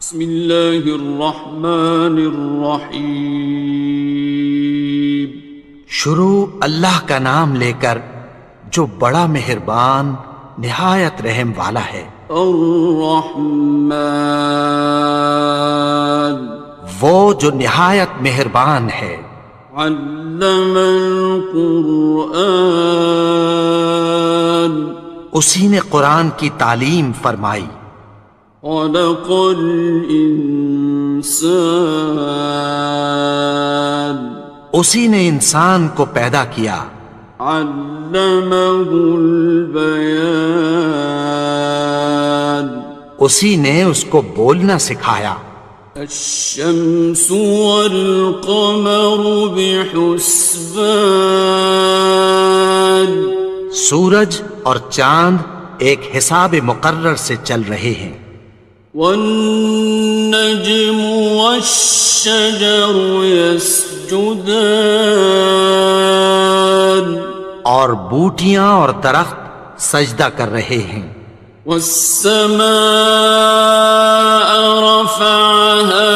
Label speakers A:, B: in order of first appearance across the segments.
A: بسم اللہ الرحمن الرحیم۔
B: شروع اللہ کا نام لے کر جو بڑا مہربان نہایت رحم والا ہے۔
A: الرحمن،
B: وہ جو نہایت مہربان ہے۔
A: علم القرآن،
B: اسی نے قرآن کی تعلیم فرمائی۔
A: خلق الانسان،
B: اسی نے انسان کو پیدا کیا۔
A: علمہ البیان،
B: اسی نے اس کو بولنا سکھایا۔
A: الشمس والقمر بحسبان،
B: سورج اور چاند ایک حساب مقرر سے چل رہے ہیں۔
A: والنجم والشجر يسجدان،
B: اور بوٹیاں اور درخت سجدہ کر رہے ہیں۔
A: والسماء رفعها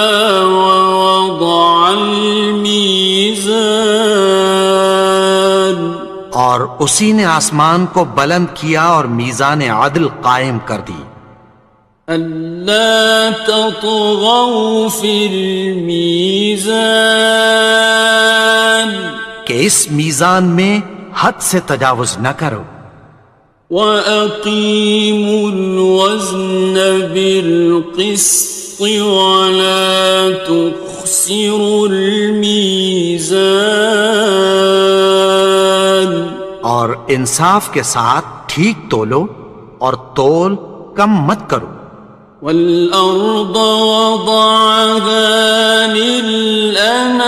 A: ووضع الميزان،
B: اور اسی نے آسمان کو بلند کیا اور میزان عدل قائم کر دی۔
A: ألا تطغوا في الميزان،
B: کہ اس میزان میں حد سے تجاوز نہ کرو۔
A: وَأَقِيمُوا الْوَزْنَ بِالْقِسْطِ وَلَا تُخْسِرُوا الْمِيزَانَ،
B: اور انصاف کے ساتھ ٹھیک تولو اور تول کم مت کرو۔
A: وَالْأَرْضَ وَضَعَهَا لِلْأَنَامِ،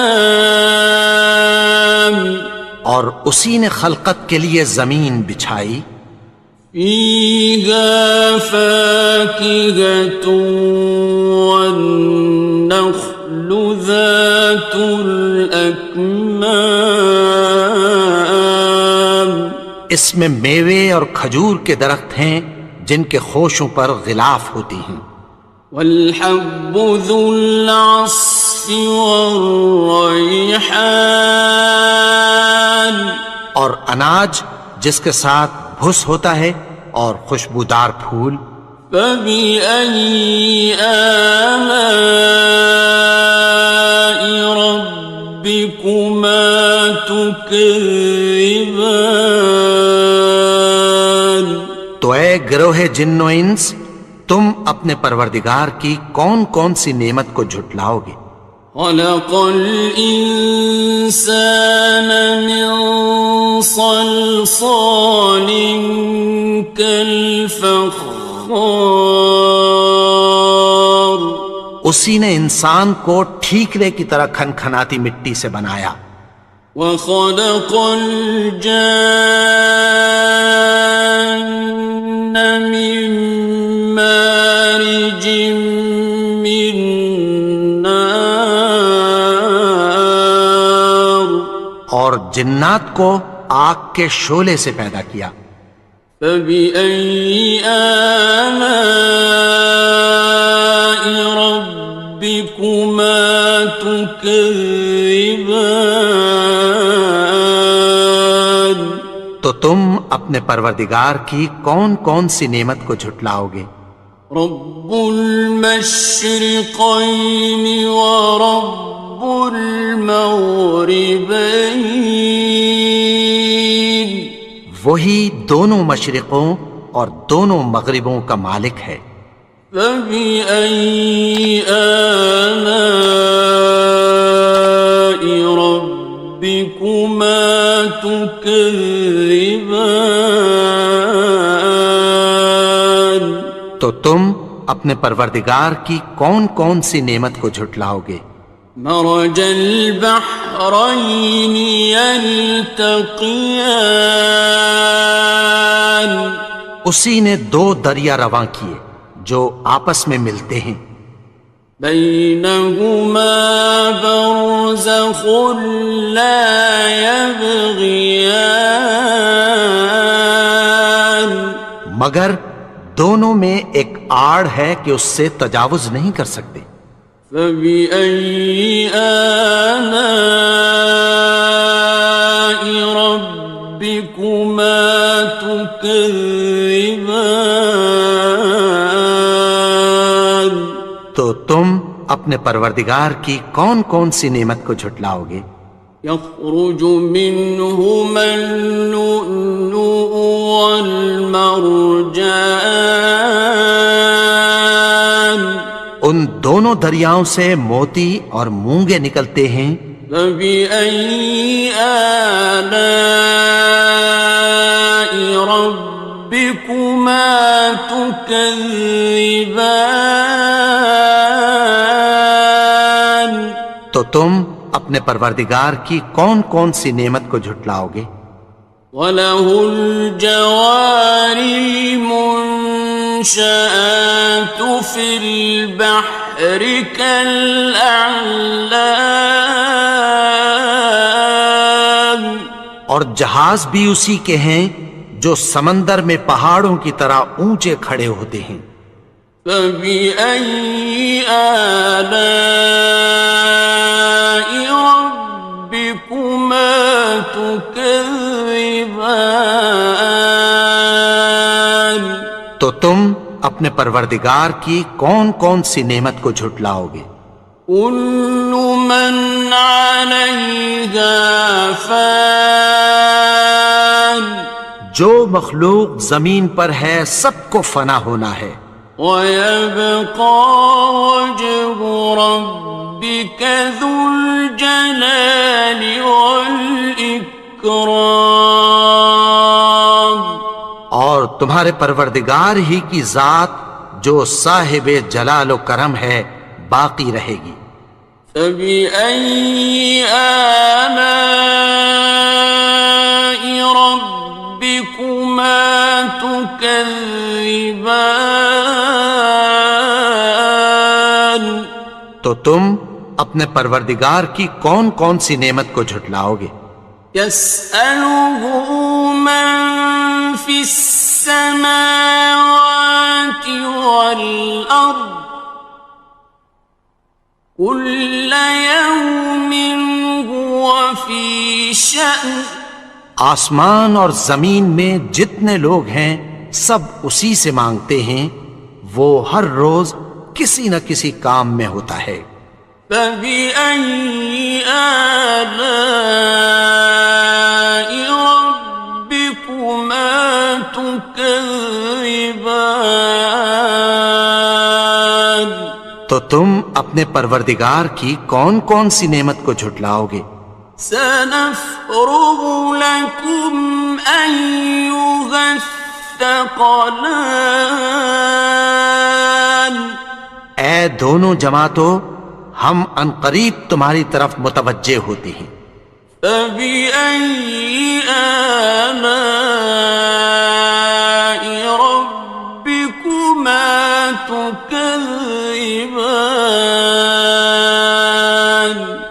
B: اور اسی نے خلقت کے لیے زمین بچھائی۔
A: فِيهَا فَاكِهَةٌ وَالنَّخْلُ ذَاتُ الْأَكْمَامِ،
B: اس میں میوے اور کھجور کے درخت ہیں جن کے خوشوں پر غلاف ہوتی ہیں۔
A: وَالْحَبُّ ذُو الْعَصْفِ وَالرَّيْحَانِ،
B: اور اناج جس کے ساتھ بھس ہوتا ہے اور خوشبودار پھول۔
A: فَبِأَيِّ آلَاءِ رَبِّكُمَا تُكَذِّبَانِ،
B: تو اے گروہ جن و انس، تم اپنے پروردگار کی کون کون سی نعمت کو جھٹلاؤ گے؟
A: خَلَقَ الْإِنسَانَ مِنْ صَلْصَالٍ كَالْفَخَّارِ،
B: اسی نے انسان کو ٹھیکرے کی طرح کھنکھناتی مٹی سے بنایا۔
A: وَخَلَقَ الْجَانَّ مِن مَّارِجٍ مِّن نَّارٍ،
B: اور جنات کو آگ کے شعلے سے پیدا کیا۔
A: فَبِأَيِّ آلَاءِ رَبِّكُمَا تُكَذِّبَانِ،
B: تو تم اپنے پروردگار کی کون کون سی نعمت کو جھٹلاؤ گے؟
A: رب المشرقین ورب المغربین،
B: وہی دونوں مشرقوں اور دونوں مغربوں کا مالک ہے۔
A: فَبِأَيِّ آلَاءِ رَبِّكُمَا تُكَذِّبَانِ،
B: تو تم اپنے پروردگار کی کون کون سی نعمت کو جھٹلاؤ گے؟
A: مرج البحرین یلتقیان،
B: اسی نے دو دریا رواں کیے جو آپس میں ملتے ہیں۔
A: بینہما برزخ لا یبغیان،
B: مگر دونوں میں ایک آڑ ہے کہ اس سے تجاوز نہیں کر سکتے۔
A: فبأي آلاء ربكما تكذبان؟
B: تو تم اپنے پروردگار کی کون کون سی نعمت کو جھٹلاؤ گے؟
A: يخرج منهما اللؤلؤ والمرجان،
B: ان دونوں دریاؤں سے موتی اور مونگے نکلتے ہیں۔
A: فبأي آلاء ربكما تكذبان؟
B: تو تم اپنے پروردگار کی کون کون سی نعمت کو جھٹلاؤ گے؟
A: وَلَهُ الْجَوَارِ الْمُنشَآتُ فِي الْبَحْرِ كَالْأَعْلَامِ،
B: اور جہاز بھی اسی کے ہیں جو سمندر میں پہاڑوں کی طرح اونچے کھڑے ہوتے ہیں۔
A: فَبِأَيِّ آلَاءِ رَبِّكُمَا تُكَذِّبَانِ؟
B: تو تم اپنے پروردگار کی کون کون سی نعمت کو جھٹلاؤ گے؟
A: كُلُّ مَنْ عَلَيْهَا فَانٍ،
B: جو مخلوق زمین پر ہے سب کو فنا ہونا ہے۔
A: وَيَبْقَى وَجْهُ رَبِّكَ ذُو الْجَلَالِ وَالْإِكْرَامِ،
B: اور تمہارے پروردگار ہی کی ذات جو صاحب جلال و کرم ہے باقی رہے گی۔
A: فَبِأَيِّ آلَاءِ رَبِّكُمَا تُكَذِّبَانِ؟
B: تو تم اپنے پروردگار کی کون کون سی نعمت کو جھٹلاؤ گے؟
A: يَسْأَلُهُ مَن فِي السَّمَاوَاتِ وَالْأَرْضِ كُلَّ يَوْمٍ هُوَ فِي شَأْنٍ،
B: آسمان اور زمین میں جتنے لوگ ہیں سب اسی سے مانگتے ہیں، وہ ہر روز کسی نہ کسی کام میں ہوتا ہے۔
A: فَبِأَيِّ آلَاءِ رَبِّكُمَا تُكَذِّبَانِ؟
B: تو تم اپنے پروردگار کی کون کون سی نعمت کو جھٹلاؤ گے؟
A: سَنَفْرُغُ لَكُمْ أَيُّهَ الثَّقَلَانِ،
B: اے دونوں جماعتوں، ہم عنقریب تمہاری طرف متوجہ ہوتے ہیں۔
A: فَبِأَيِّ آلَاءِ رَبِّكُمَا تُكَذِّبَانِ؟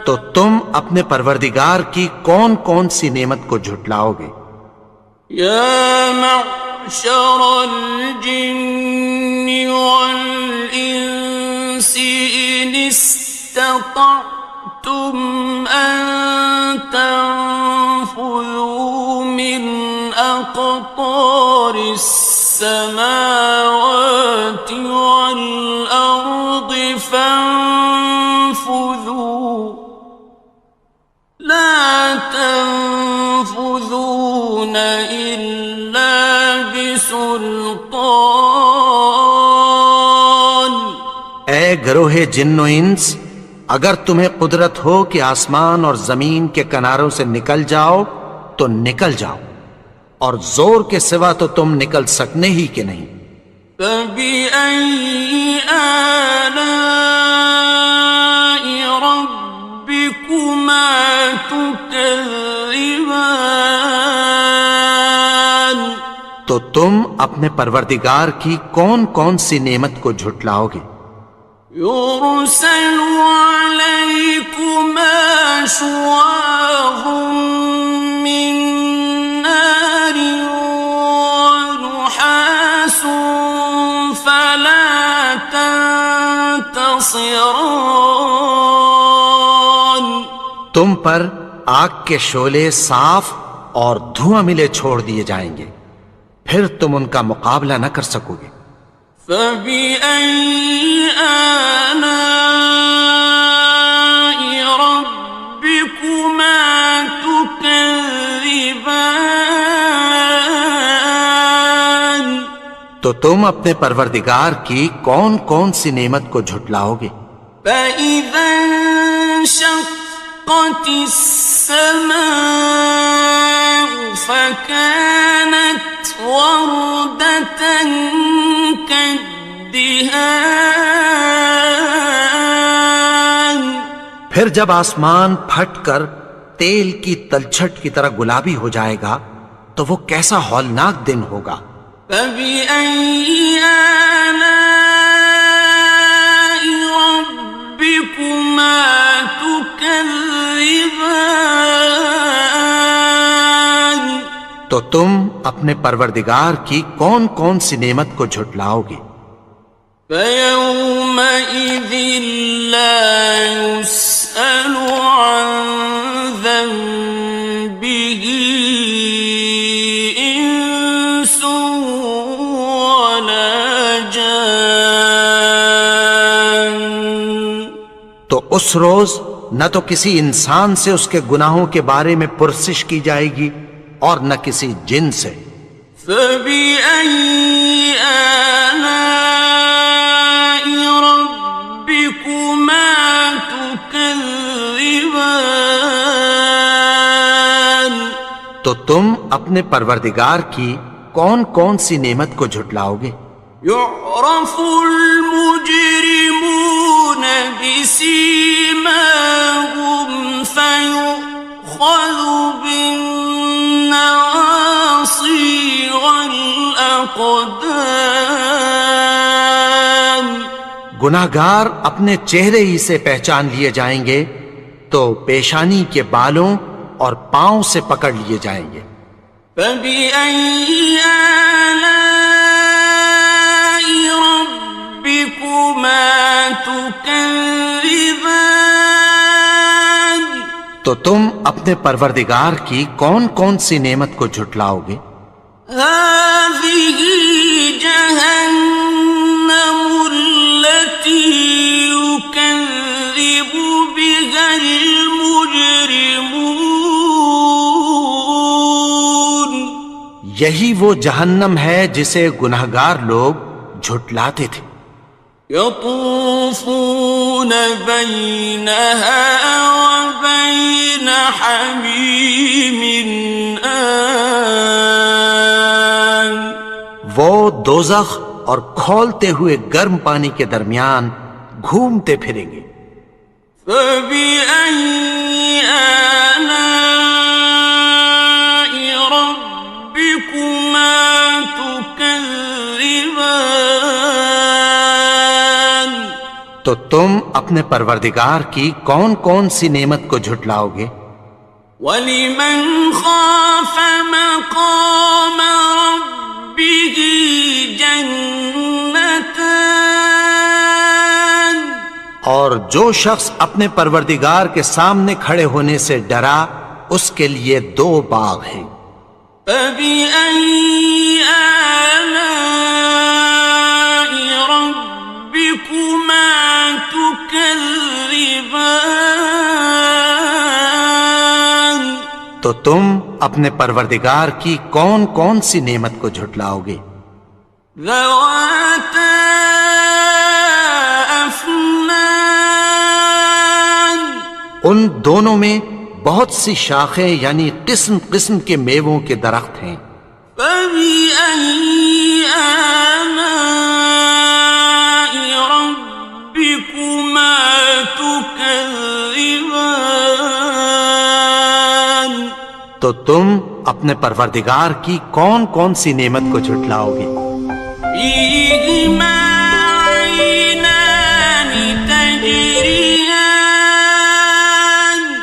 B: تو تم اپنے پروردگار کی کون کون سی نعمت کو جھٹلاؤ گے؟
A: يَا مَعْشَرَ الْجِنِّ وَالْإِنسِ إِنِ اسْتَطَعْتُمْ أَن تَنفُذُوا مِنْ أَقْطَارِ السَّمَاوَاتِ وَالْأَرْضِ فَانفُذُوا لَا تَنفُذُونَ إِلَّا بِسُلْطَانٍ۔
B: اے گروہ جن و انس، اگر تمہیں قدرت ہو کہ آسمان اور زمین کے کناروں سے نکل جاؤ تو نکل جاؤ، اور زور کے سوا تو تم نکل سکنے ہی کہ نہیں۔
A: فَبِأَيِّ آلَاءِ رَبِّكُمَا تُكَذِّبَانِ؟
B: تو تم اپنے پروردگار کی کون کون سی نعمت کو جھٹلاؤ گے؟
A: يُرْسَلُ عَلَيْكُمَا شُوَاظٌ مِّن نَّارٍ وَنُحَاسٌ خاصران.
B: تم پر آگ کے شعلے صاف اور دھواں ملے چھوڑ دیے جائیں گے، پھر تم ان کا مقابلہ نہ کر سکو گے۔
A: فبأي آلاء ربكما تكذبان.
B: تو تم اپنے پروردگار کی کون کون سی نعمت کو جھٹلاؤ گے؟
A: فإذا انشقت السماء فكانت وردة كالدهان.
B: پھر جب آسمان پھٹ کر تیل کی تلچھٹ کی طرح گلابی ہو جائے گا تو وہ کیسا ہولناک دن ہوگا۔
A: فبأي آلاء ربكما تكذبان.
B: تو تم اپنے پروردگار کی کون کون سی نعمت کو جھٹلاؤ گے؟
A: فيومئذ لا يسأل عن ذنبه إنس ولا جان.
B: تو اس روز نہ تو کسی انسان سے اس کے گناہوں کے بارے میں پرسش کی جائے گی اور نہ کسی جن سے۔
A: فبأي آلاء ربكما تكذبان.
B: تو تم اپنے پروردگار کی کون کون سی نعمت کو جھٹلاؤ گے؟
A: يعرف المجرمون بسيماهم فيؤخذ بالنواصي والأقدام.
B: گناہگار اپنے چہرے ہی سے پہچان لیے جائیں گے تو پیشانی کے بالوں اور پاؤں سے پکڑ لیے جائیں گے۔
A: فبأي آلاء ربكما تكذبان.
B: تو تم اپنے پروردگار کی کون کون سی نعمت کو جھٹلاؤ گے؟
A: هذه جهنم التي يكذب بها المجرمون.
B: یہی وہ جہنم ہے جسے گناہگار لوگ جھٹلاتے تھے۔
A: يطوفون بينها وبين حميم آن.
B: وہ دوزخ اور کھولتے ہوئے گرم پانی کے درمیان گھومتے پھریں گے۔
A: فبأي آلاء ربكما تكذبان.
B: تو تم اپنے پروردگار کی کون کون سی نعمت کو جھٹلاؤ گے؟
A: وَلِمَنْ خَافَ مَقَامَ رَبِّهِ جَنَّتَانِ.
B: اور جو شخص اپنے پروردگار کے سامنے کھڑے ہونے سے ڈرا اس کے لیے دو باغ ہیں۔
A: فَبِأَيِّ آلَاءِ رَبِّكُمَا تُكَذِّبَانِ.
B: تو تم اپنے پروردگار کی کون کون سی نعمت کو جھٹلاؤ گے؟
A: ذَوَاتَا أَفْنَانٍ.
B: ان دونوں میں بہت سی شاخیں یعنی قسم قسم کے میووں کے درخت ہیں۔
A: فَبِأَيِّ آلَاءِ رَبِّكُمَا تُكَذِّبَانِ.
B: تو تم اپنے پروردگار کی کون کون سی نعمت کو جھٹلاؤ گے؟
A: فِيهِمَا عَيْنَانِ تَجْرِيَانِ.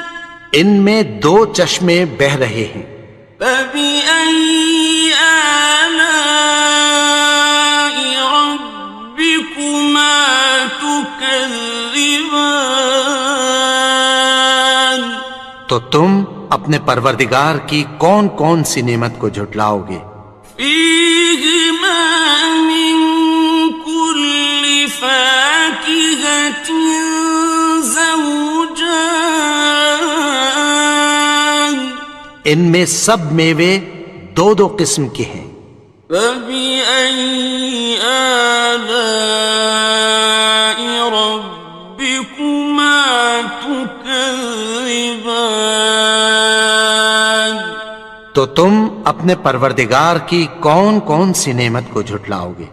B: ان میں دو چشمے بہہ رہے ہیں۔
A: فَبِأَيِّ آلَاءِ رَبِّكُمَا تُكَذِّبَانِ. تكذبان
B: تو تم اپنے پروردگار کی کون کون سی نعمت کو جھٹلاؤ گے؟
A: فيهما من كل فاكهة زوجان
B: ان میں سب میوے دو دو قسم کے ہیں۔
A: فبأي آلاء ربكما تكذبان
B: تو تم اپنے پروردگار کی کون کون سی نعمت کو جھٹلاؤ گے؟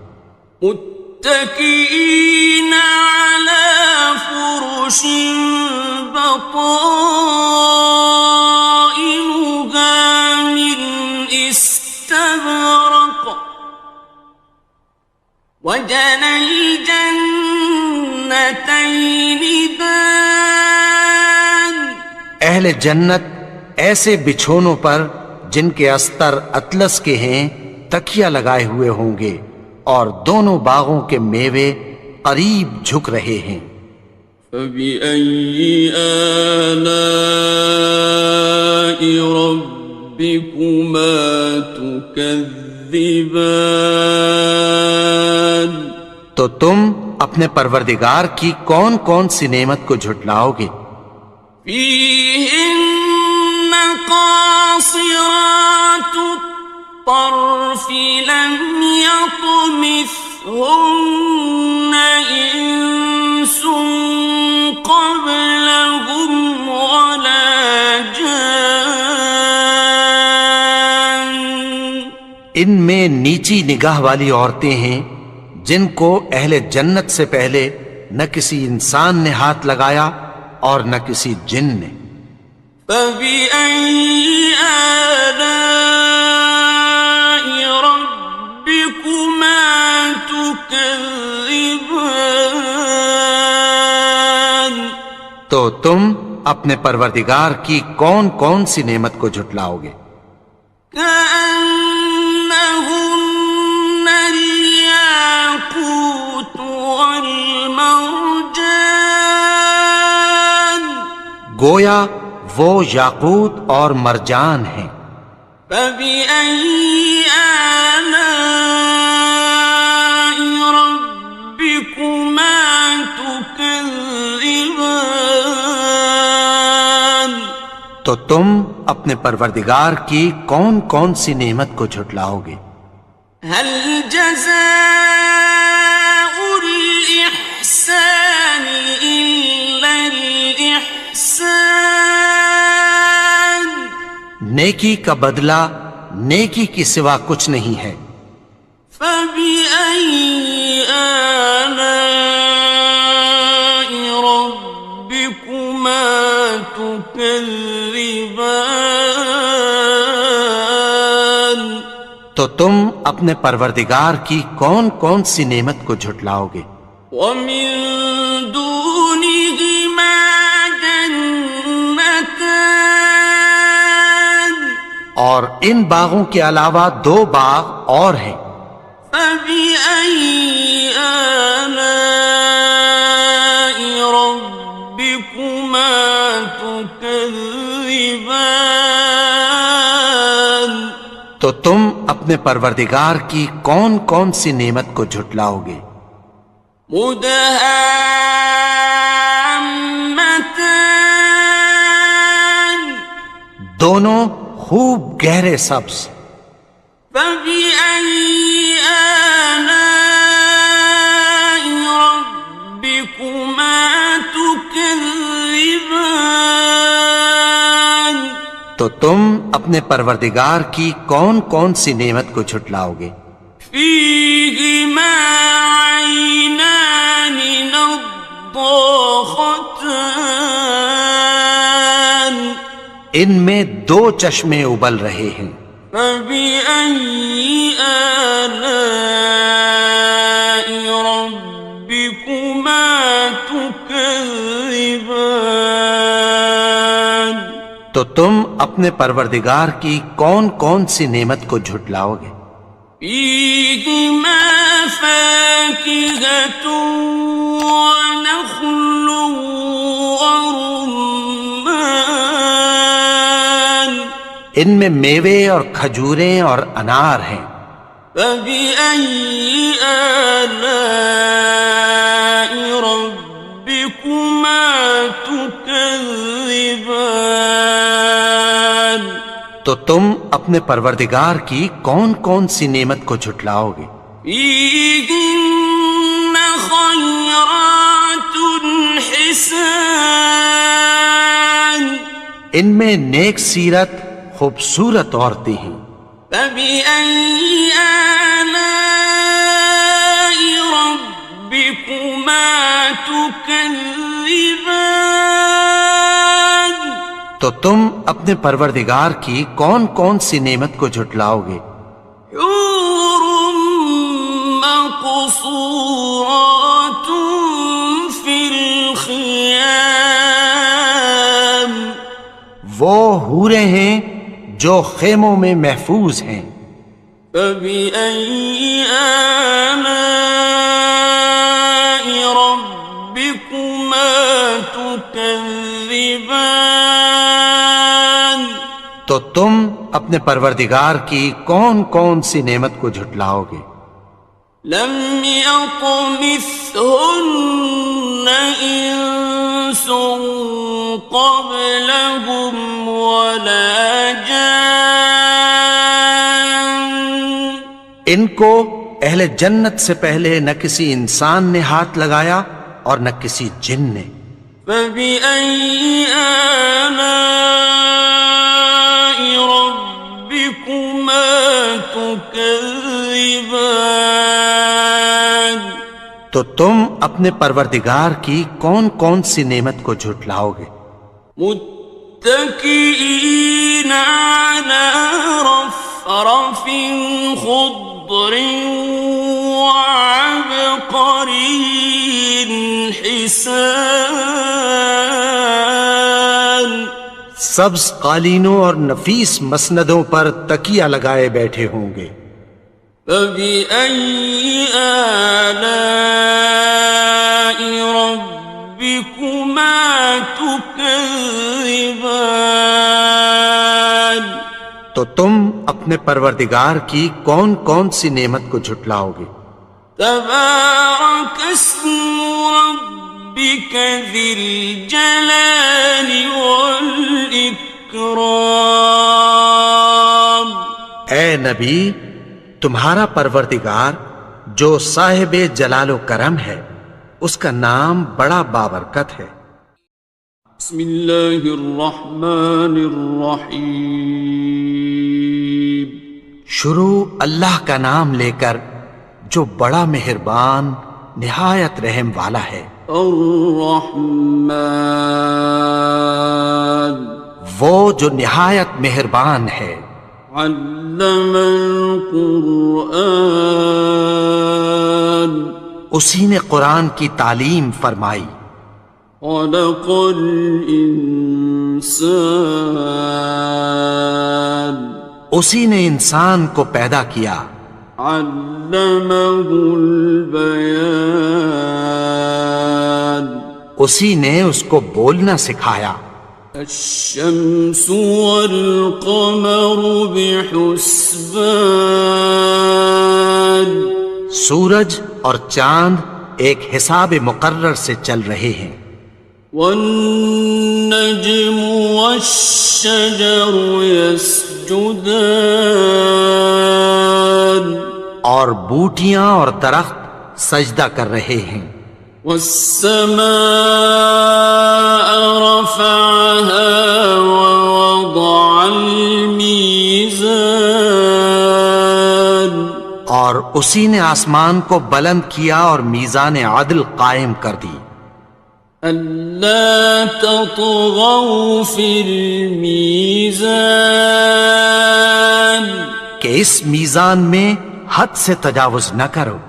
A: متكئين على فرش بطائنها من استبرق وجنى الجنتين دان
B: اہل جنت ایسے بچھونوں پر جن کے استر اطلس کے ہیں تکیہ لگائے ہوئے ہوں گے، اور دونوں باغوں کے میوے قریب جھک رہے ہیں۔
A: فبأي آلاء ربكما تكذبان
B: تو تم اپنے پروردگار کی کون کون سی نعمت کو جھٹلاؤ گے؟
A: فيهن قاصرات الطرف لم يطمثهن إنس قبلهم ولا جان
B: ان میں نیچی نگاہ والی عورتیں ہیں جن کو اہل جنت سے پہلے نہ کسی انسان نے ہاتھ لگایا اور نہ کسی جن نے۔
A: فبأي آلاء ربكما تكذبان
B: تو تم اپنے پروردگار کی کون کون سی نعمت کو جھٹلاؤ گے؟
A: كأنهن الياقوت والمرجان
B: گویا وہ یاقوت اور مرجان ہیں۔
A: فبأي آلاء ربكما تكذبان
B: تو تم اپنے پروردگار کی کون کون سی نعمت کو جھٹلاؤ گے؟
A: هل جزاء الإحسان إلا الإحسان
B: نیکی کا بدلہ نیکی کی سوا کچھ نہیں ہے۔
A: فبأي آلاء ربكما تكذبان
B: تو تم اپنے پروردگار کی کون کون سی نعمت کو جھٹلاؤ گے؟
A: ومن دونهما جنتان
B: اور ان باغوں کے علاوہ دو باغ اور ہیں۔
A: فبأي آلاء ربكما تكذبان
B: تو تم اپنے پروردگار کی کون کون سی نعمت کو جھٹلاؤ گے؟
A: مدهامتان
B: دونوں خوب گہرے سبز۔
A: فبأي آلاء ربكما تكذبان
B: تو تم اپنے پروردگار کی کون کون سی نعمت کو جھٹلاؤ گے؟
A: فيهما عينان نضاختان
B: ان میں دو چشمے ابل رہے ہیں۔
A: فبأي آلاء ربكما تكذبان
B: تو تم اپنے پروردگار کی کون کون سی نعمت کو جھٹلاؤ گے؟
A: فيهما فاكهة ونخل ورمان
B: ان میں میوے اور کھجوریں اور انار ہیں.
A: فبأي آلاء ربكما تكذبان
B: تو تم اپنے پروردگار کی کون کون سی نعمت کو جھٹلاؤ گے؟
A: فيهن خيرات حسان
B: ان میں نیک سیرت خوبصورت عورتیں ہیں.
A: فبأي آلاء ربكما تكذبان
B: تو تم اپنے پروردگار کی کون کون سی نعمت کو جھٹلاؤ گے؟
A: حور مقصورات في الخيام
B: وہ حوریں ہیں جو خیموں میں محفوظ ہیں.
A: فبأي آلاء ربكما تكذبان
B: تو تم اپنے پروردگار کی کون کون سی نعمت کو جھٹلاؤ گے؟
A: لم يطمثهن إنس قبلهم ولا جان
B: ان کو اہل جنت سے پہلے نہ کسی انسان نے ہاتھ لگایا اور نہ کسی جن نے.
A: فبأي آلاء ربكما تكذبان
B: تو تم اپنے پروردگار کی کون کون سی نعمت کو جھٹلاؤ گے؟
A: متكئين على رفرف خضر وعبقري حسان
B: سبز قالینوں اور نفیس مسندوں پر تکیہ لگائے بیٹھے ہوں گے.
A: فبأي آلاء ربكما تكذبان
B: تو تم اپنے پروردگار کی کون کون سی نعمت کو جھٹلاؤ گے؟
A: تبارك اسم ربك ذي الجلال والإكرام
B: اے نبی، تمہارا پروردگار جو صاحب جلال و کرم ہے، اس کا نام بڑا بابرکت ہے.
A: بسم اللہ الرحمن الرحیم
B: شروع اللہ کا نام لے کر جو بڑا مہربان نہایت رحم والا ہے.
A: الرحمن
B: وہ جو نہایت مہربان ہے.
A: علم القرآن
B: اسی نے قرآن کی تعلیم فرمائی.
A: خلق الانسان
B: اسی نے انسان کو پیدا کیا.
A: علمہ البیان
B: اسی نے اس کو بولنا سکھایا.
A: الشمس والقمر بحسبان
B: سورج اور چاند ایک حساب مقرر سے چل رہے ہیں.
A: والنجم والشجر يسجدان
B: اور بوٹیاں اور درخت سجدہ کر رہے ہیں.
A: والسماء رفعها ووضع الميزان
B: اور اسی نے آسمان کو بلند کیا اور میزان عدل قائم کر دی.
A: ألا تطغوا في الميزان
B: کہ اس میزان میں حد سے تجاوز نہ کرو.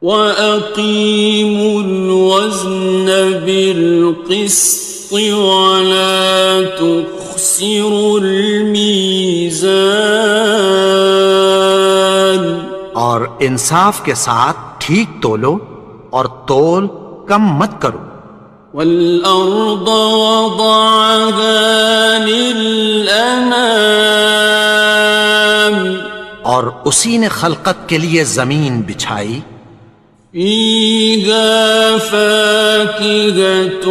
A: وَأَقِيمُوا الْوَزْنَ بِالْقِسْطِ وَلَا تُخْسِرُوا الْمِيزَانَ
B: اور انصاف کے ساتھ ٹھیک تولو اور تول کم مت کرو.
A: والأرض وضعها للأنام
B: اور اسی نے خلقت کے لیے زمین بچھائی.
A: فيها فاكهة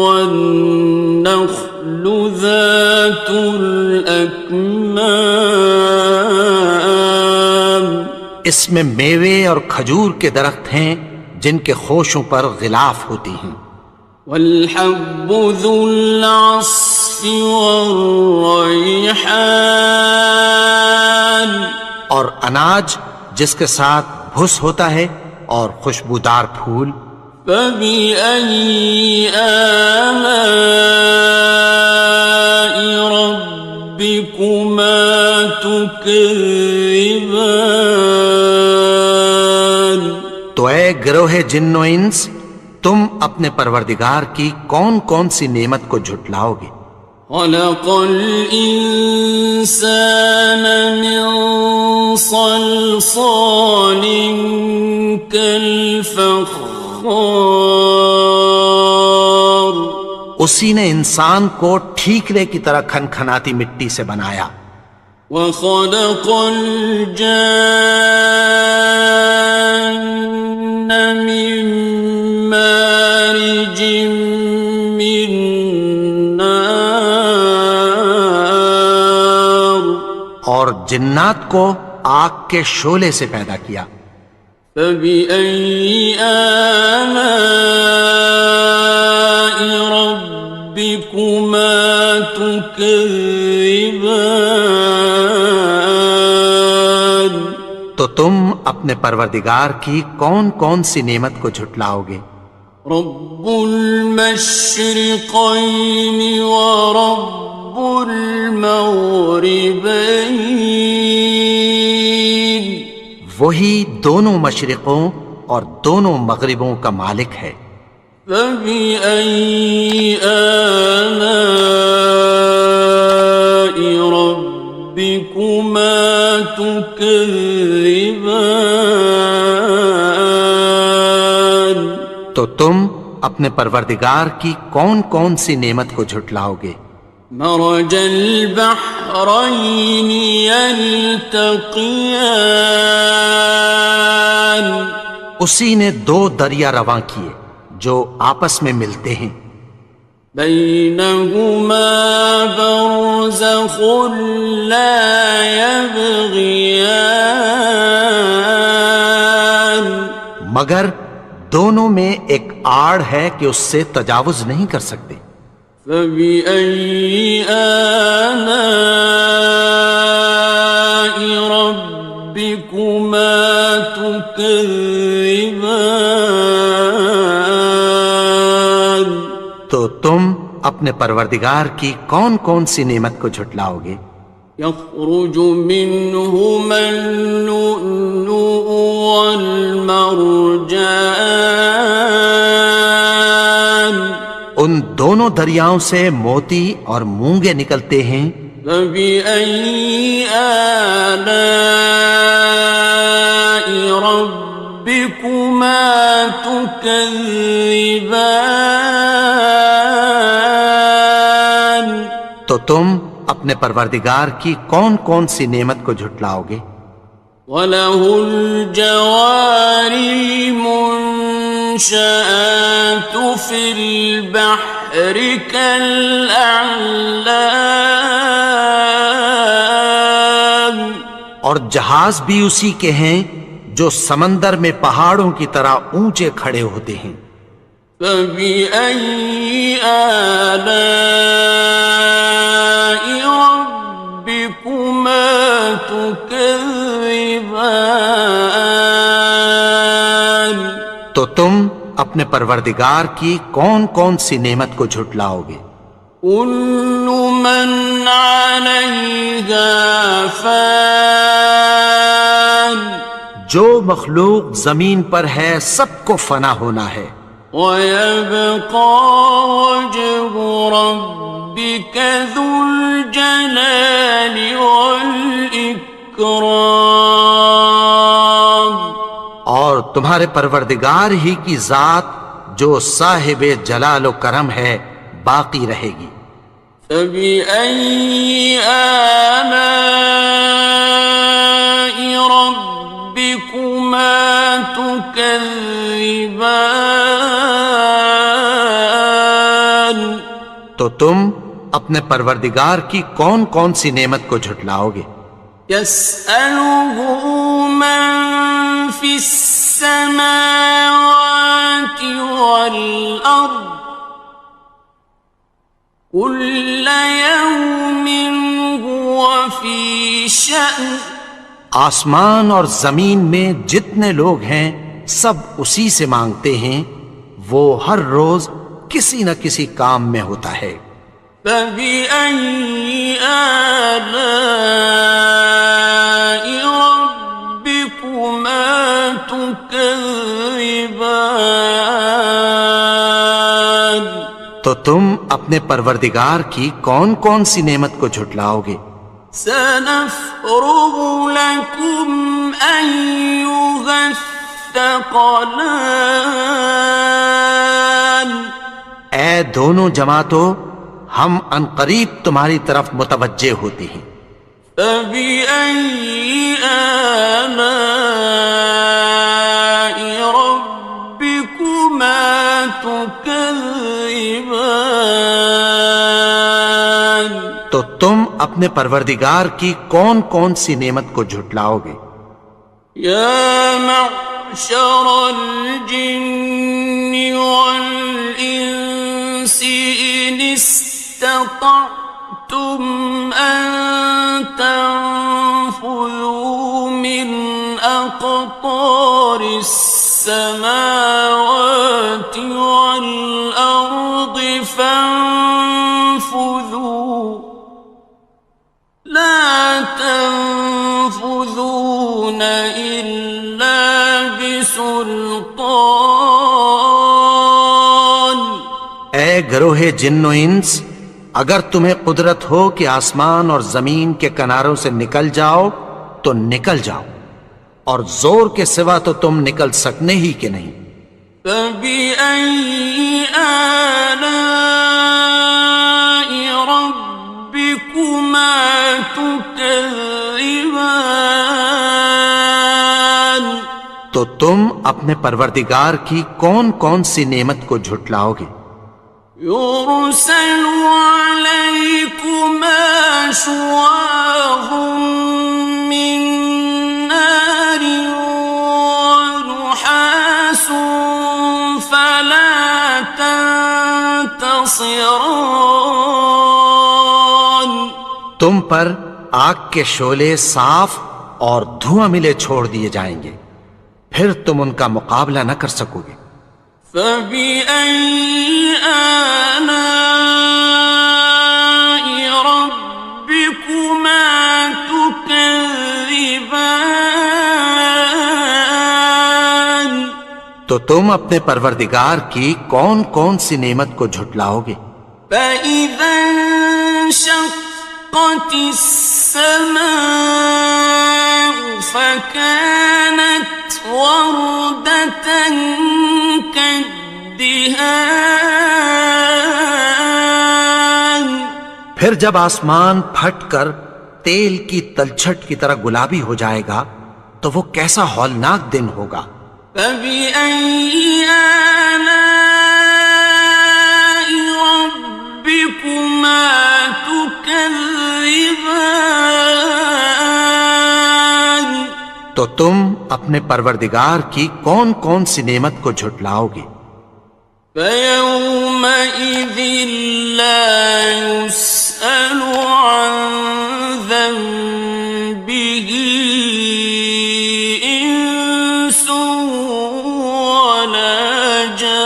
A: والنخل ذات الأكمام
B: اس میں میوے اور کھجور کے درخت ہیں جن کے خوشوں پر غلاف ہوتی ہیں.
A: والحب ذو العصف والريحان
B: اور اناج جس کے ساتھ بھس ہوتا ہے اور خوشبودار پھول.
A: فبأي آلاء ربكما تكذبان
B: تو اے گروہ جن و انس، تم اپنے پروردگار کی کون کون سی نعمت کو جھٹلاؤ گے؟
A: خلق الإنسان من صلصال كالفخار
B: اسی نے انسان کو ٹھیکرے کی طرح کھنکھناتی مٹی سے بنایا.
A: وخلق الجان من مارج من نار
B: اور جنات کو آگ کے شعلے سے پیدا کیا.
A: فبأي آلاء ربكما تكذبان
B: تو تم اپنے پروردگار کی کون کون سی نعمت کو جھٹلاؤ گے؟
A: رب المشرقين ورب المغربين
B: وہی دونوں مشرقوں اور دونوں مغربوں کا مالک ہے.
A: فبأي آلاء ربكما تكذبان
B: تو تم اپنے پروردگار کی کون کون سی نعمت کو جھٹلاؤ گے؟
A: مرج البحرين يلتقيان
B: اسی نے دو دریا رواں کیے جو آپس میں ملتے ہیں.
A: بينهما برزخ لا يبغيان
B: مگر دونوں میں ایک آڑ ہے کہ اس سے تجاوز نہیں کر سکتے.
A: فبأي آلاء ربكما تكذبان
B: تو تم اپنے پروردگار کی کون کون سی نعمت کو جھٹلاؤ گے؟
A: يخرج منهما اللؤلؤ والمرجان
B: ان دونوں دریاؤں سے موتی اور مونگے نکلتے ہیں.
A: فبأي آلاء ربكما تكذبان
B: تو تم اپنے پروردگار کی کون کون سی نعمت کو جھٹلاؤ گے؟
A: وَلَهُ الْجَوَارِ الْمُنشَآتُ فِي الْبَحْرِ كَالْأَعْلَامِ اور
B: جہاز بھی اسی کے ہیں جو سمندر میں پہاڑوں کی طرح اونچے کھڑے ہوتے ہیں.
A: فَبِأَيِّ آلَاءِ رَبِّكُمَا تُكَذِّبَانِ
B: تو تم اپنے پروردگار کی کون کون سی نعمت کو جھٹلاؤ گے؟
A: كُلُّ مَنْ عَلَيْهَا فَانٍ
B: جو مخلوق زمین پر ہے سب کو فنا ہونا ہے.
A: وَيَبْقَى وَجْهُ رَبِّكَ ذُو الْجَلَالِ وَالْإِكْرَامِ
B: تمہارے پروردگار ہی کی ذات جو صاحب جلال و کرم ہے باقی رہے گی۔
A: فَبِأَيِّ آلَاءِ رَبِّكُمَا تُكَذِّبَانِ؟
B: تو تم اپنے پروردگار کی کون کون سی نعمت کو جھٹلاؤ گے؟
A: يَسْأَلُهُ مَن فِي السَّمَاوَاتِ وَالْأَرْضِ كُلَّ يَوْمٍ هُوَ فِي شَأْنٍ۔
B: آسمان اور زمین میں جتنے لوگ ہیں سب اسی سے مانگتے ہیں، وہ ہر روز کسی نہ کسی کام میں ہوتا ہے۔
A: فَبِأَيِّ آلَاءِ رَبِّكُمَا تُكَذِّبَانِ؟
B: تو تم اپنے پروردگار کی کون کون سی نعمت کو جھٹلاؤ گے؟
A: سَنَفْرُغُ لَكُمْ أَيُّهَ الثَّقَلَانِ۔
B: اے دونوں جماعتوں، ہم عنقریب تمہاری طرف متوجہ ہوتے ہیں۔
A: فَبِأَيِّ آلَاءِ رَبِّكُمَا تُكَذِّبَانِ؟
B: تو تم اپنے پروردگار کی کون کون سی نعمت کو جھٹلاؤ گے؟
A: يَا مَعْشَرَ الْجِنِّ وَالْإِنسِ إِنِ اسْتَطَعْتُمْ أَن تَنفُذُوا مِنْ أَقْطَارِ السَّمَاوَاتِ وَالْأَرْضِ فَانفُذُوا لَا تَنفُذُونَ إِلَّا بِسُلْطَانٍ۔
B: اے گروہ جن و انس، اگر تمہیں قدرت ہو کہ آسمان اور زمین کے کناروں سے نکل جاؤ تو نکل جاؤ، اور زور کے سوا تو تم نکل سکنے ہی کہ نہیں۔
A: فَبِأَيِّ آلَاءِ رَبِّكُمَا تُكَذِّبَانِ؟
B: تو تم اپنے پروردگار کی کون کون سی نعمت کو جھٹلاؤ گے؟
A: يُرْسَلُ عَلَيْكُمَا شُوَاظٌ مِّن نَّارٍ وَنُحَاسٌ فَلَا تَنتَصِرَانِ۔
B: تم پر آگ کے شعلے صاف اور دھواں ملے چھوڑ دیے جائیں گے، پھر تم ان کا مقابلہ نہ کر سکو گے۔
A: فَبِأَيِّ آلَاءِ رَبِّكُمَا تُكَذِّبَانِ؟
B: تو تم اپنے پروردگار کی کون کون سی نعمت کو جھٹلاؤ گے؟
A: فَإِذَا انشَقَّتِ السَّمَاءُ فَكَانَتْ وَرْدَةً كَالدِّهَانِ۔
B: پھر جب آسمان پھٹ کر تیل کی تلچھٹ کی طرح گلابی ہو جائے گا تو وہ کیسا ہولناک دن ہوگا۔
A: فَبِأَيِّ آلَاءِ رَبِّكُمَا تُكَذِّبَانِ؟
B: تو تم اپنے پروردگار کی کون کون سی نعمت کو جھٹلاؤ گے؟
A: فَيَوْمَئِذٍ لَا يُسْأَلُ عَن ذَنبِهِ إِنسٌ وَلَا جَانٌّ۔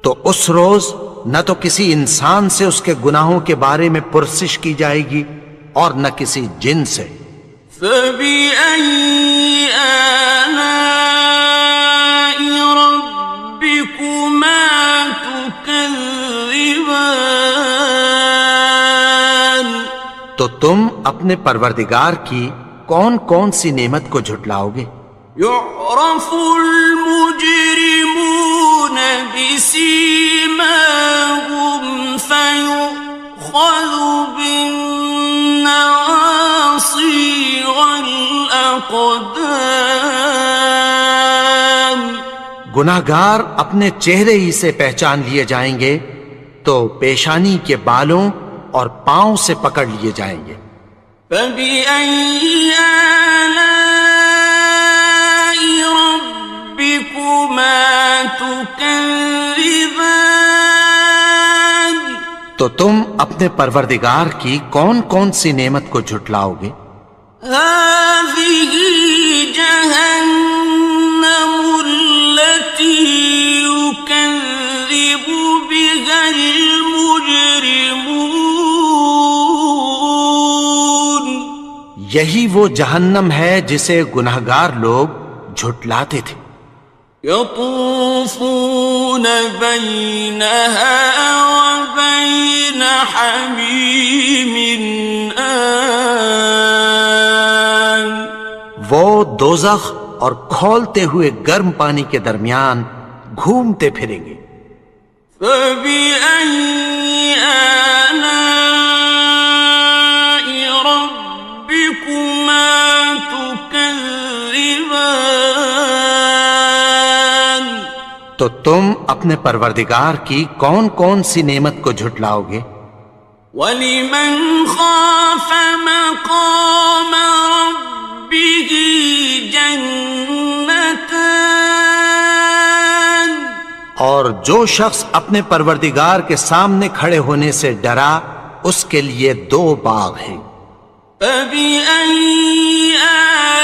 B: تو اس روز نہ تو کسی انسان سے اس کے گناہوں کے بارے میں پرسش کی جائے گی اور نہ کسی جن سے۔
A: فَبِأَيِّ آلَاءِ رَبِّكُمَا تُكَذِّبَانِ؟
B: تو تم اپنے پروردگار کی کون کون سی نعمت کو جھٹلاؤ گے؟
A: يعرف المجرمون بسيماهم فيؤخذ بالنواصي والأقدام
B: گناہگار اپنے چہرے ہی سے پہچان لیے جائیں گے تو پیشانی کے بالوں اور پاؤں سے پکڑ لیے جائیں گے۔
A: فَبِأَيِّ آلَاءِ رَبِّكُمَا تُكَذِّبَانِ
B: تو تم اپنے پروردگار کی کون کون سی نعمت کو جھٹلاؤ گے؟
A: هَٰذِهِ جَهَنَّمُ الَّتِي يُكَذِّبُ بِهَا الْمُجْرِمُونَ
B: یہی وہ جہنم ہے جسے گناہگار لوگ جھٹلاتے تھے۔
A: يطوفون بينها وبين حميم آن
B: وہ دوزخ اور کھولتے ہوئے گرم پانی کے درمیان گھومتے پھریں گے۔
A: فبأي آلاء ربكما تكذبان
B: تو تم اپنے پروردگار کی کون کون سی نعمت کو جھٹلاؤ گے؟
A: وَلِمَنْ خَافَ مَقَامَ رَبِّهِ جَنَّتَانِ
B: اور جو شخص اپنے پروردگار کے سامنے کھڑے ہونے سے ڈرا اس کے لیے 2 باغ ہیں۔
A: فَبِأَيِّ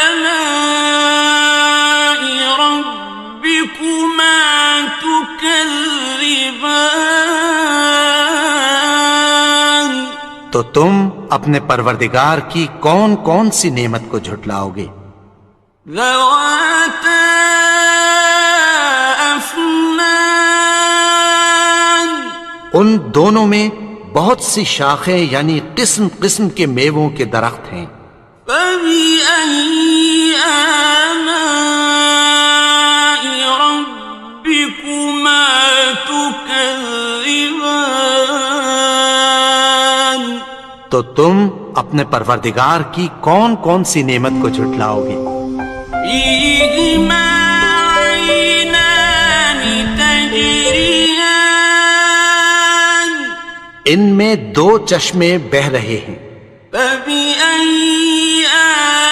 A: آلَاءِ رَبِّكُمَا تُكَذِّبَانِ
B: تو تم اپنے پروردگار کی کون کون سی نعمت کو جھٹلاؤ گے؟
A: ذَوَاتَا أَفْنَانٍ
B: ان دونوں میں بہت سی شاخیں یعنی قسم قسم کے میووں کے درخت ہیں۔
A: فَبِأَيِّ آلَاءِ رَبِّكُمَا تُكَذِّبَانِ
B: تو تم اپنے پروردگار کی کون کون سی نعمت کو جھٹلاؤ گے؟
A: فِيهِمَا عَيْنَانِ تَجْرِيَانِ
B: ان میں 2 چشمے بہہ رہے ہیں۔
A: فَبِأَيِّ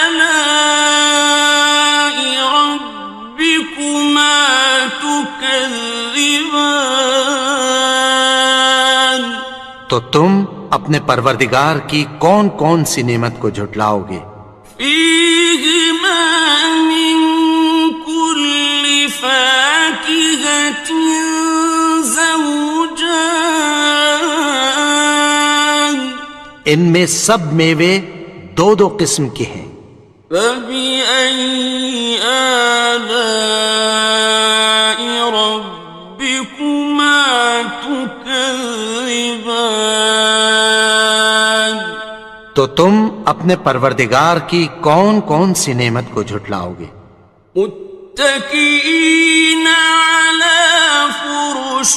A: آلَاءِ رَبِّكُمَا تُكَذِّبَانِ
B: تو تم اپنے پروردگار کی کون کون سی نعمت کو جھٹلاؤ گے؟
A: فِيهِمَا مِن كُلِّ فَاكِهَةٍ زَوْجَانِ
B: ان میں سب میوے 2 قسم کے ہیں۔
A: فَبِأَيِّ آلَاءِ رَبِّكُمَا تُكَذِّبَانِ
B: تو تم اپنے پروردگار کی کون کون سی نعمت کو جھٹلاؤ گے؟
A: متكئين على فرش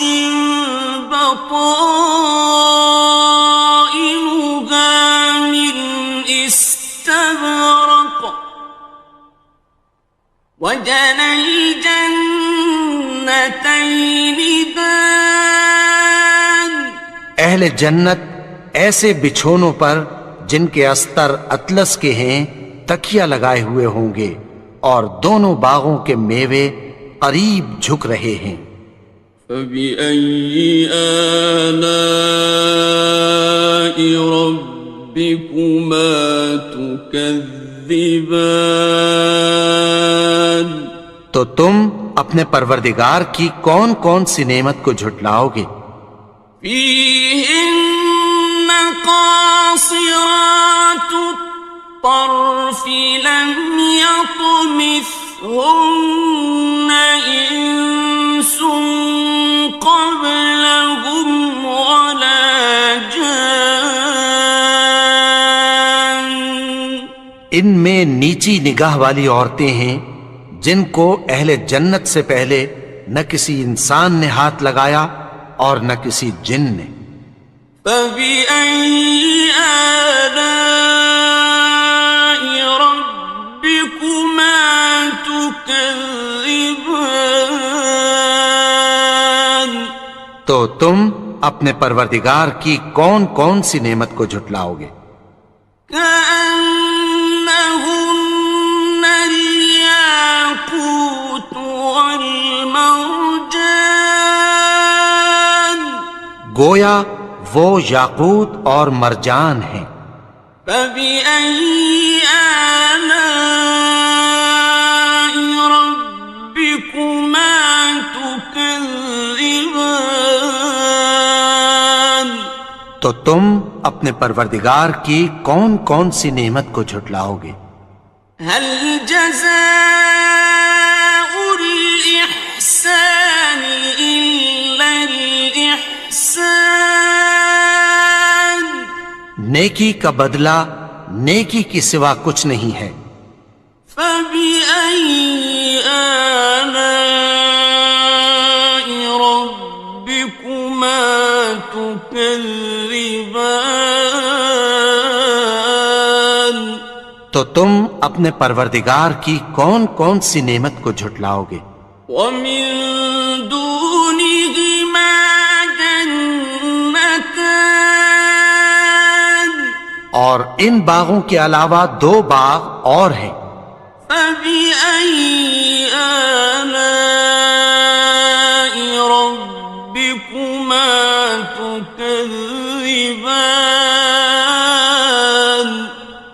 A: بطائنها من استبرق وجنى الجنتين دان
B: اہل جنت ایسے بچھونوں پر جن کے استر اطلس کے ہیں تکیہ لگائے ہوئے ہوں گے اور دونوں باغوں کے میوے قریب جھک رہے ہیں۔
A: فَبِأَيِّ آلَاءِ رَبِّكُمَا تُكَذِّبَانِ
B: تو تم اپنے پروردگار کی کون کون سی نعمت کو جھٹلاؤ گے؟
A: فِيهِنَّ قَاصِرَاتُ الطَّرْفِ لَمْ يَطْمِثْهُنَّ إِنسٌ قَبْلَهُمْ وَلَا جَانٌّ
B: ان میں نیچی نگاہ والی عورتیں ہیں جن کو اہل جنت سے پہلے نہ کسی انسان نے ہاتھ لگایا اور نہ کسی جن نے.
A: فَبِأَيِّ آلَاءِ رَبِّكُمَا تُكَذِّبَانِ
B: تو تم اپنے پروردگار کی کون کون سی نعمت کو جھٹلاؤ گے؟
A: كأنهن الياقوت والمرجان
B: گویا وہ یاقوت اور مرجان ہیں.
A: فبأي آلاء ربكما تكذبان
B: تو تم اپنے پروردگار کی کون کون سی نعمت کو جھٹلاؤ گے؟
A: هل جزاء الإحسان إلا الإحسان
B: نیکی کا بدلہ نیکی کی سوا کچھ نہیں ہے.
A: فبأي آلاء ربكما تكذبان
B: تو تم اپنے پروردگار کی کون کون سی نعمت کو جھٹلاؤ گے؟
A: ومن دونهما جنتان
B: اور ان باغوں کے علاوہ دو باغ اور ہیں.
A: فبأي آلاء ربكما تكذبان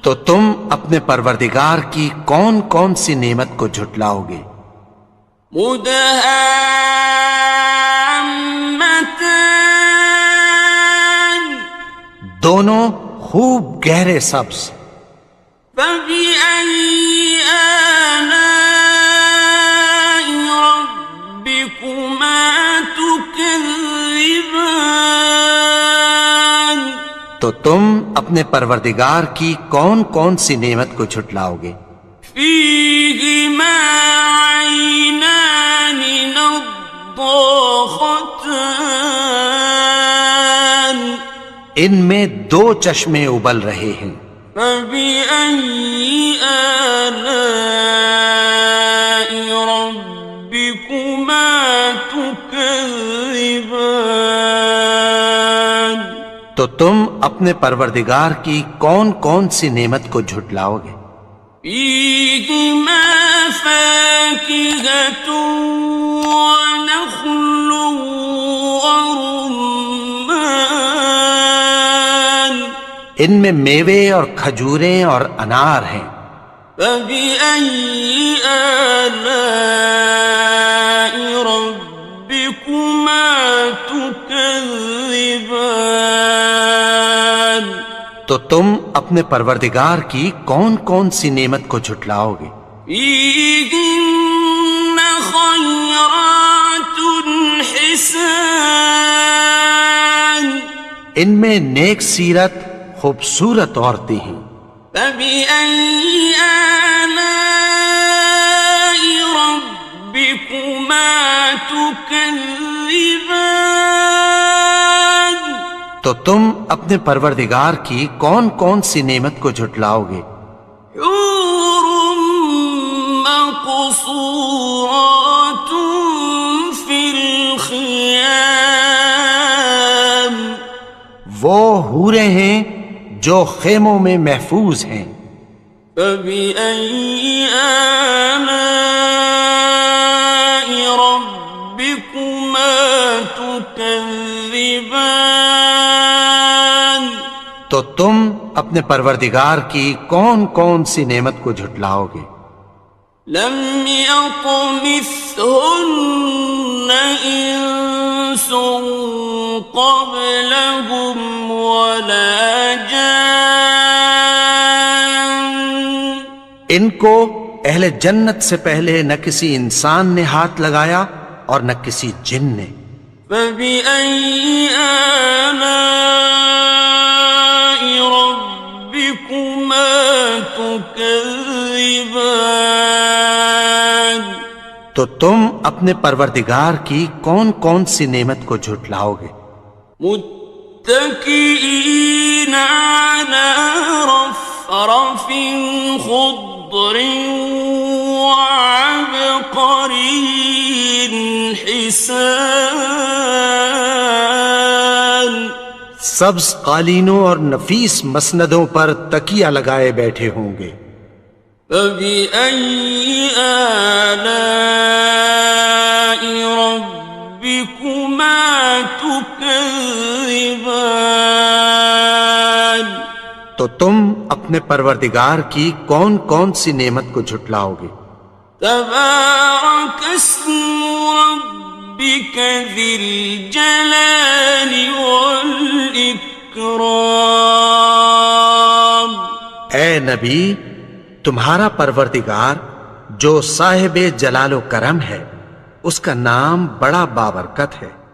B: تو تم اپنے پروردگار کی کون کون سی نعمت کو جھٹلاؤ گے؟
A: مدهامتان
B: دونوں خوب گہرے سبز.
A: فبأي آلاء ربكما تكذبان
B: تو تم اپنے پروردگار کی کون کون سی نعمت کو جھٹلاؤ گے؟
A: فيهما عينان نضاختان
B: ان میں دو چشمے ابل رہے ہیں.
A: فبأي آلاء ربكما تكذبان
B: تو تم اپنے پروردگار کی کون کون سی نعمت کو جھٹلاؤ گے؟
A: فيهما فاكهة ونخل ورمان
B: ان میں میوے اور کھجوریں اور انار ہیں.
A: فبأي آلاء ربكما تكذبان
B: تو تم اپنے پروردگار کی کون کون سی نعمت کو جھٹلاؤ گے؟
A: فيهن خيرات حسان
B: ان میں نیک سیرت خوبصورت عورتیں ہیں.
A: فبأي آلاء ربكما تكذبان
B: تو تم اپنے پروردگار کی کون کون سی نعمت کو جھٹلاؤ گے؟
A: حور مقصورات في الخيام
B: وہ حوریں ہیں جو خیموں میں محفوظ ہیں.
A: فبأي آلاء ربكما تكذبان
B: تو تم اپنے پروردگار کی کون کون سی نعمت کو جھٹلاؤ گے؟
A: لم يطمثهن إنس قبلهم ولا جان
B: ان کو اہل جنت سے پہلے نہ کسی انسان نے ہاتھ لگایا اور نہ کسی جن نے.
A: فبأي آلاء ربكما تكذبان تكذبان
B: تو تم اپنے پروردگار کی کون کون سی نعمت کو جھٹلاؤ گے؟
A: متكئين على رفرف خضر وعبقري حسان
B: سبز قالینوں اور نفیس مسندوں پر تکیہ لگائے بیٹھے ہوں گے۔
A: فبأي آلاء ربكما تكذبان
B: تو تم اپنے پروردگار کی کون کون سی نعمت کو جھٹلاؤ گے؟
A: تبارك اسم ربك ذي الجلال والإكرام
B: اے نبی، تمہارا پروردگار جو صاحب جلال و کرم ہے، اس کا نام بڑا بابرکت ہے۔